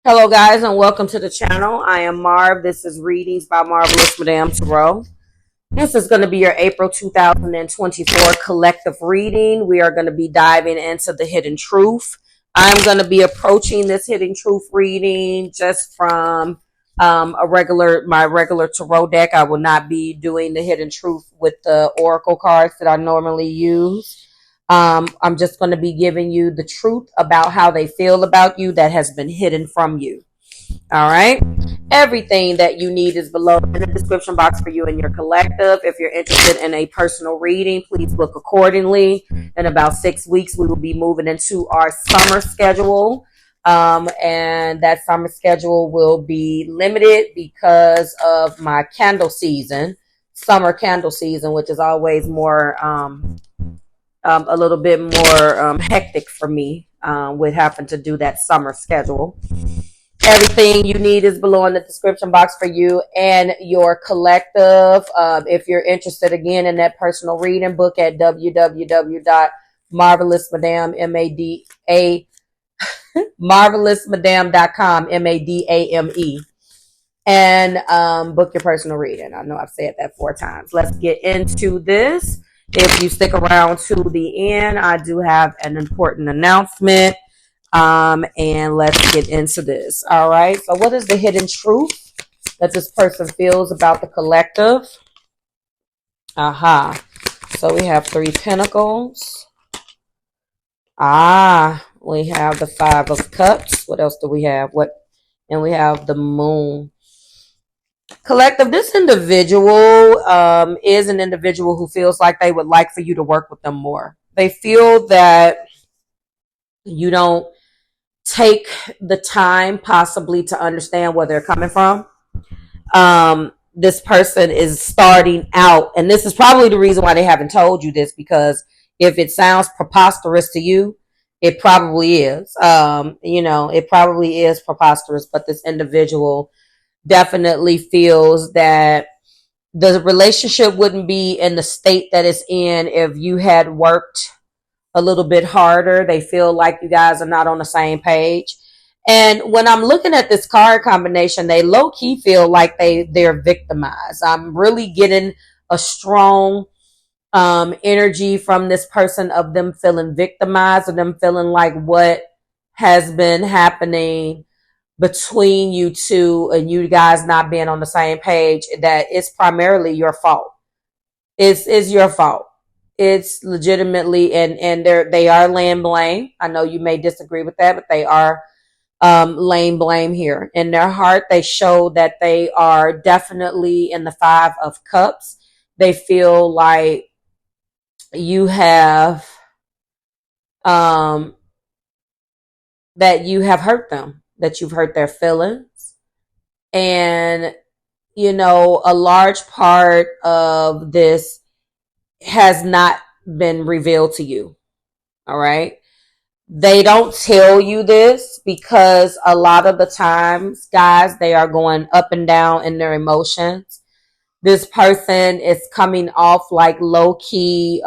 Hello guys and welcome to the channel. I am Marv. This is Readings by Marvelous Madame Tarot. This is going to be your April 2024 collective reading. We are going to be diving into the hidden truth. I'm going to be approaching this hidden truth reading just from my regular tarot deck. I will not be doing the hidden truth with the oracle cards that I normally use. I'm just going to be giving you the truth about how they feel about you that has been hidden from you. All right. Everything that you need is below in the description box for you and your collective. If you're interested in a personal reading, please book accordingly. In about 6 weeks, we will be moving into our summer schedule. And that summer schedule will be limited because of my candle season, summer candle season, which is always more, a little bit more hectic for me with having to do that summer schedule. Everything you need is below in the description box for you and your collective. If you're interested again in that personal reading, book at marvelousmadame.com, MADAME, and book your personal reading. I know I've said that 4 times. Let's get into this. If you stick around to the end, I do have an important announcement. And let's get into this. All right. So what is the hidden truth that this person feels about the collective? Aha. So we have 3 pentacles. We have the 5 of cups. What else do we have? And we have the moon. Collective, this individual is an individual who feels like they would like for you to work with them more. They feel that you don't take the time possibly to understand where they're coming from. This person is starting out, and this is probably the reason why they haven't told you this, because if it sounds preposterous to you, it probably is. It probably is preposterous, but this individual definitely feels that the relationship wouldn't be in the state that it's in if you had worked a little bit harder. They feel like you guys are not on the same page. And when I'm looking at this card combination, they low-key feel like they're victimized. I'm really getting a strong energy from this person of them feeling victimized, of them feeling like what has been happening between you two and you guys not being on the same page, that it's primarily your fault. It's your fault. It's legitimately, and they are laying blame. I know you may disagree with that, but they are laying blame here. In their heart, they show that they are definitely in the 5 of cups. They feel like you have that you have hurt them, that you've hurt their feelings. And, a large part of this has not been revealed to you. All right. They don't tell you this because a lot of the times, guys, they are going up and down in their emotions. This person is coming off like low key,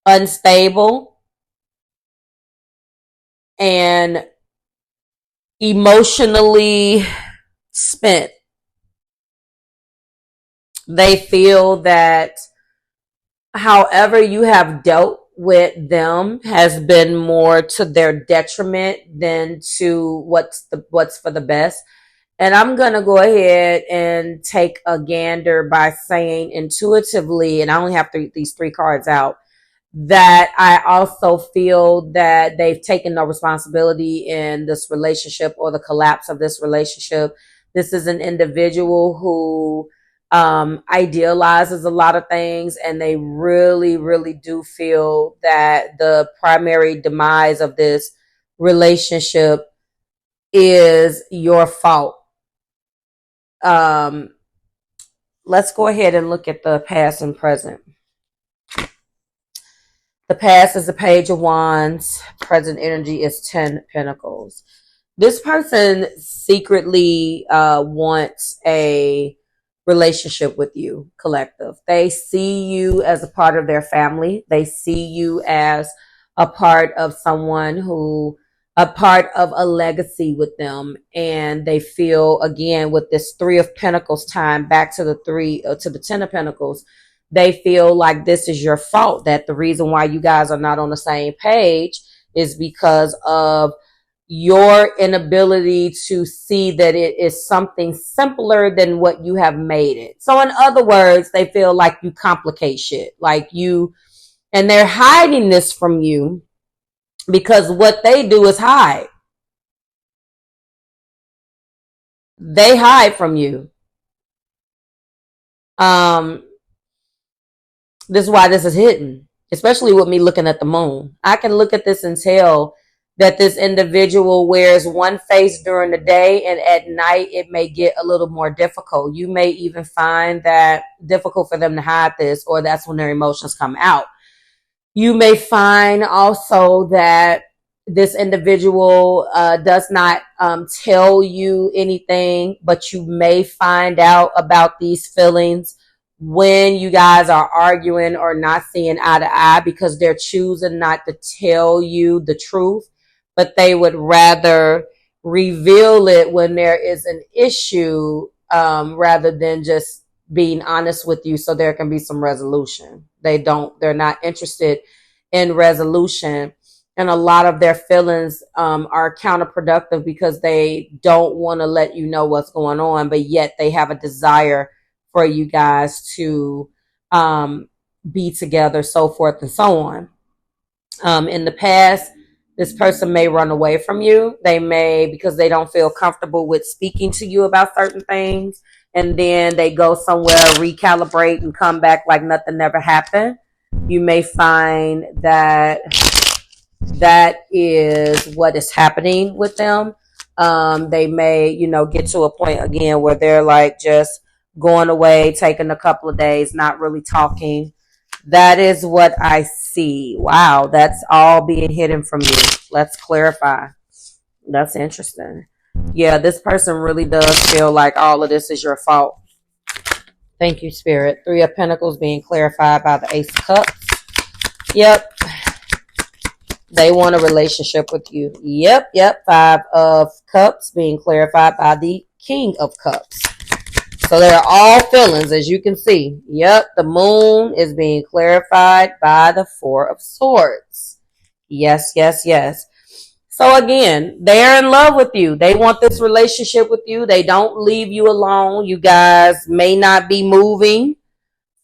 unstable and emotionally spent. They feel that however you have dealt with them has been more to their detriment than to what's for the best. And I'm going to go ahead and take a gander by saying intuitively, and I only have these 3 cards out, that I also feel that they've taken no responsibility in this relationship or the collapse of this relationship. This is an individual who idealizes a lot of things, and they really, really do feel that the primary demise of this relationship is your fault. Let's go ahead and look at the past and present. The past is the Page of Wands. Present energy is 10 Pentacles. This person secretly wants a relationship with you, collective. They see you as a part of their family. They see you as a part of someone who a part of a legacy with them, and they feel, again, with this Three of Pentacles time back to the Ten of Pentacles, they feel like this is your fault, that the reason why you guys are not on the same page is because of your inability to see that it is something simpler than what you have made it. So in other words, they feel like you complicate shit, and they're hiding this from you because what they do is hide. They hide from you. This is why this is hidden, especially with me looking at the moon. I can look at this and tell that this individual wears one face during the day, and at night it may get a little more difficult. You may even find that difficult for them to hide this, or that's when their emotions come out. You may find also that this individual does not tell you anything, but you may find out about these feelings when you guys are arguing or not seeing eye to eye, because they're choosing not to tell you the truth, but they would rather reveal it when there is an issue, rather than just being honest with you so there can be some resolution. They're not interested in resolution. And a lot of their feelings are counterproductive because they don't want to let you know what's going on, but yet they have a desire for you guys to be together, so forth and so on. In the past, this person may run away from you. They may, because they don't feel comfortable with speaking to you about certain things, and then they go somewhere, recalibrate, and come back like nothing never happened. You may find that that is what is happening with them. They may, get to a point again where they're like just going away, taking a couple of days, not really talking. That is what I see. Wow, that's all being hidden from you. Let's clarify. That's interesting. Yeah, this person really does feel like all of this is your fault. Thank you, Spirit. Three of Pentacles being clarified by the Ace of Cups. Yep. They want a relationship with you. Yep. Five of Cups being clarified by the King of Cups. So they're all feelings, as you can see. Yep. The Moon is being clarified by the Four of Swords. Yes. So again, they're in love with you. They want this relationship with you. They don't leave you alone. You guys may not be moving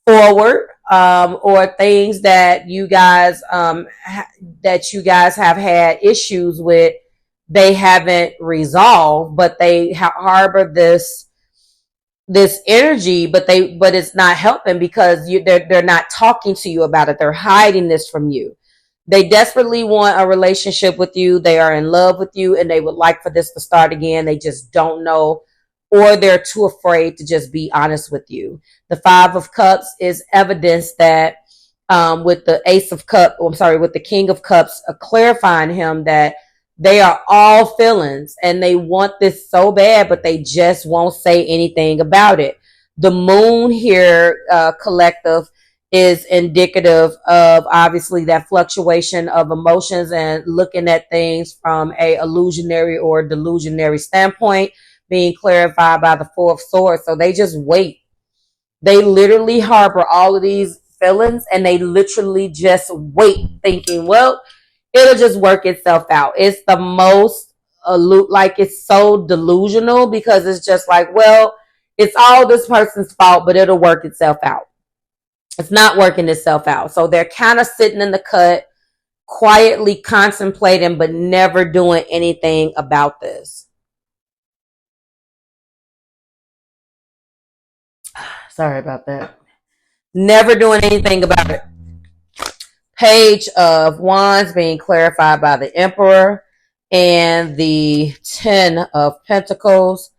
forward, or things that you guys have had issues with, they haven't resolved, but they harbor this energy, but it's not helping because they're not talking to you about it. They're hiding this from you. They desperately want a relationship with you. They are in love with you, and they would like for this to start again. They just don't know, or they're too afraid to just be honest with you. The Five of Cups is evidence that with the with the King of Cups, clarifying him that they are all feelings and they want this so bad, but they just won't say anything about it. The Moon here, collective, is indicative of obviously that fluctuation of emotions and looking at things from a illusionary or delusionary standpoint, being clarified by the Four of Swords. So they just wait. They literally harbor all of these feelings and they literally just wait, thinking, well, it'll just work itself out. It's the most, it's so delusional because it's just like, well, it's all this person's fault, but it'll work itself out. It's not working itself out. So they're kind of sitting in the cut, quietly contemplating, but never doing anything about this. Sorry about that. Never doing anything about it. Page of Wands being clarified by the Emperor, and the Ten of Pentacles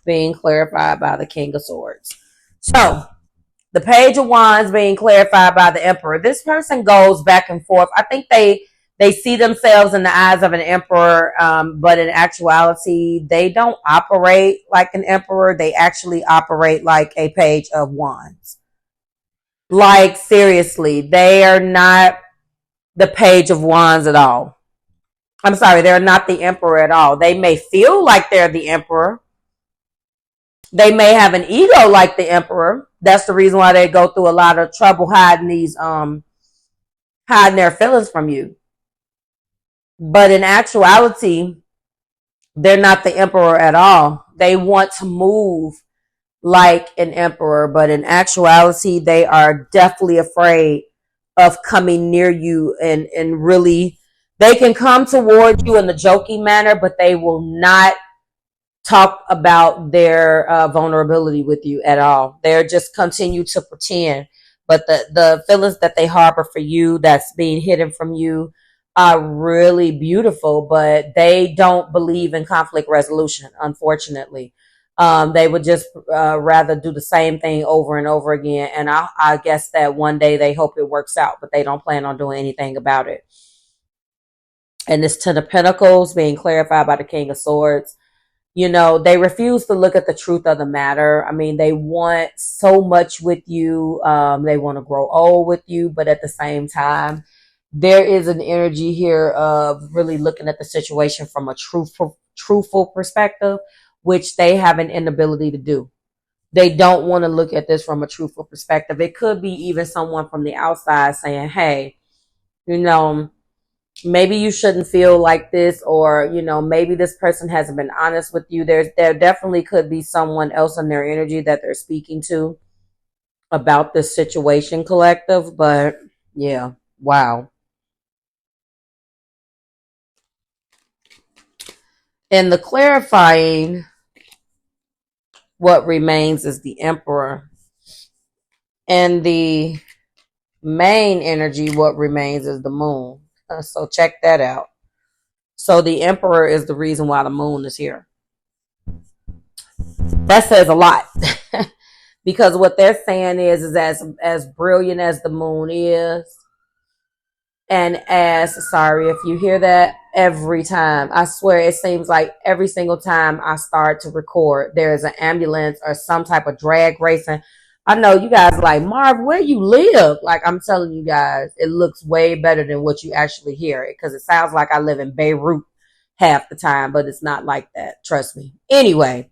being clarified by the King of Swords. So, the Page of Wands being clarified by the Emperor. This person goes back and forth. I think they see themselves in the eyes of an emperor, but in actuality, they don't operate like an emperor. They actually operate like a Page of Wands. Like, seriously, they are not the Page of Wands at all. I'm sorry, they're not the emperor at all. They may feel like they're the emperor. They may have an ego like the emperor. That's the reason why they go through a lot of trouble hiding their feelings from you. But in actuality, they're not the emperor at all. They want to move like an emperor, but in actuality, they are definitely afraid of coming near you and really, they can come toward you in a joking manner, but they will not talk about their vulnerability with you at all. They're just continue to pretend. But the feelings that they harbor for you that's being hidden from you are really beautiful, but they don't believe in conflict resolution, unfortunately. They would just rather do the same thing over and over again. And I guess that one day they hope it works out, but they don't plan on doing anything about it. And this Ten of Pentacles being clarified by the King of Swords. You know, they refuse to look at the truth of the matter. I mean, they want so much with you. They want to grow old with you, but at the same time, there is an energy here of really looking at the situation from a truthful perspective, which they have an inability to do. They don't want to look at this from a truthful perspective. It could be even someone from the outside saying, hey, you know, maybe you shouldn't feel like this, or, you know, maybe this person hasn't been honest with you. There definitely could be someone else in their energy that they're speaking to about this situation, collective. But yeah, wow. And the clarifying, what remains is the Emperor. And the main energy, what remains is the Moon. So check that out. So the Emperor is the reason why the Moon is here. That says a lot. Because what they're saying is as brilliant as the Moon is, and as, sorry if you hear that every time, I swear it seems like every single time I start to record, there's an ambulance or some type of drag racing. I know you guys are like, Marv, where you live? Like, I'm telling you guys, it looks way better than what you actually hear it, because it sounds like I live in Beirut half the time, but it's not like that. Trust me. Anyway,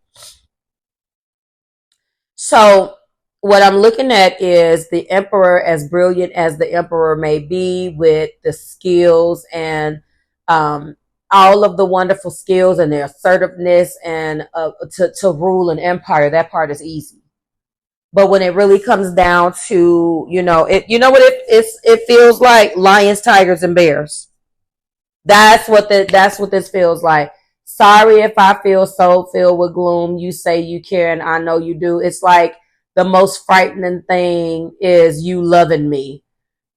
so what I'm looking at is the Emperor, as brilliant as the Emperor may be, with the skills and all of the wonderful skills and the assertiveness and to rule an empire. That part is easy. But when it really comes down to, you know, it feels like lions, tigers, and bears. That's what this feels like. Sorry if I feel so filled with gloom. You say you care, and I know you do. It's like the most frightening thing is you loving me.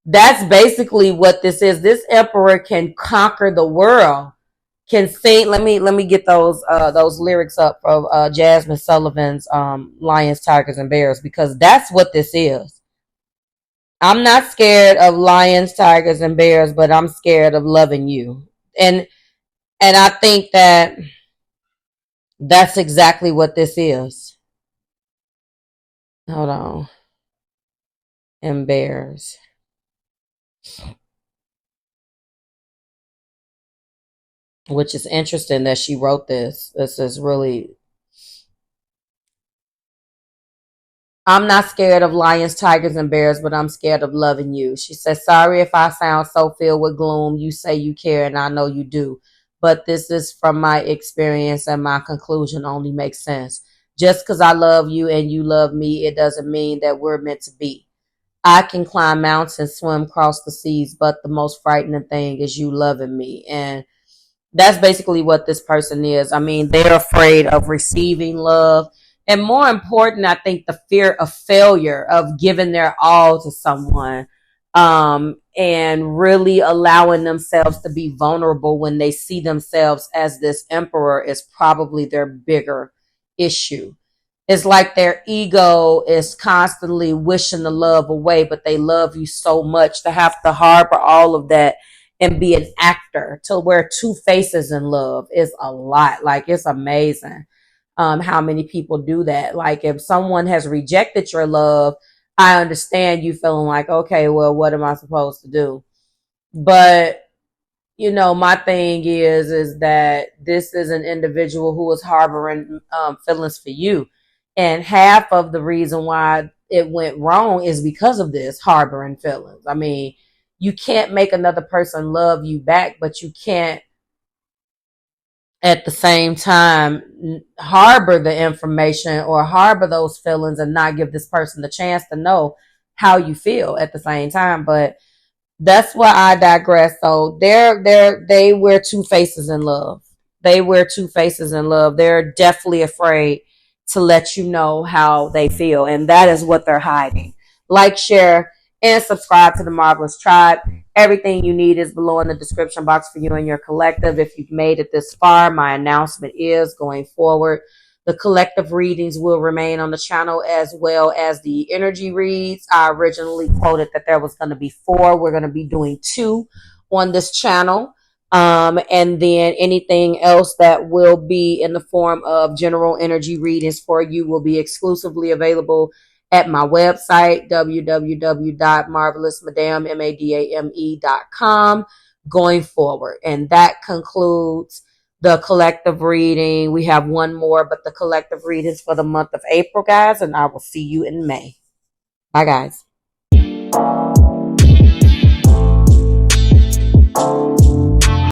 That's basically what this is. This Emperor can conquer the world. Can sing. Let me get those lyrics up from Jasmine Sullivan's Lions, Tigers, and Bears, because that's what this is. I'm not scared of lions, tigers, and bears, but I'm scared of loving you. And I think that that's exactly what this is. Hold on. And bears. Which is interesting that she wrote this. This is really... I'm not scared of lions, tigers, and bears, but I'm scared of loving you. She says, sorry if I sound so filled with gloom. You say you care, and I know you do. But this is from my experience, and my conclusion only makes sense. Just because I love you and you love me, it doesn't mean that we're meant to be. I can climb mountains, swim across the seas, but the most frightening thing is you loving me. And that's basically what this person is. I mean, they're afraid of receiving love. And more important, I think the fear of failure, of giving their all to someone, and really allowing themselves to be vulnerable when they see themselves as this Emperor is probably their bigger issue. It's like their ego is constantly wishing the love away, but they love you so much to have to harbor all of that and be an actor, to wear two faces in love is a lot. Like, it's amazing how many people do that. Like, if someone has rejected your love, I understand you feeling like, okay, well, what am I supposed to do? But you know, my thing is that this is an individual who is harboring feelings for you. And half of the reason why it went wrong is because of this harboring feelings. I mean, you can't make another person love you back, but you can't at the same time harbor the information or harbor those feelings and not give this person the chance to know how you feel at the same time. But that's why I digress. So they wear two faces in love. They wear two faces in love. They're definitely afraid to let you know how they feel, and that is what they're hiding. Like, share, and subscribe to the Marvelous Tribe. Everything you need is below in the description box for you and your collective. If you've made it this far, my announcement is going forward, the collective readings will remain on the channel as well as the energy reads. I originally quoted that there was going to be 4. We're going to be doing 2 on this channel. And then anything else that will be in the form of general energy readings for you will be exclusively available at my website, www.marvelousmadame.com, going forward. And that concludes the collective reading. We have one more, but the collective readings for the month of April, guys, and I will see you in May. Bye, guys.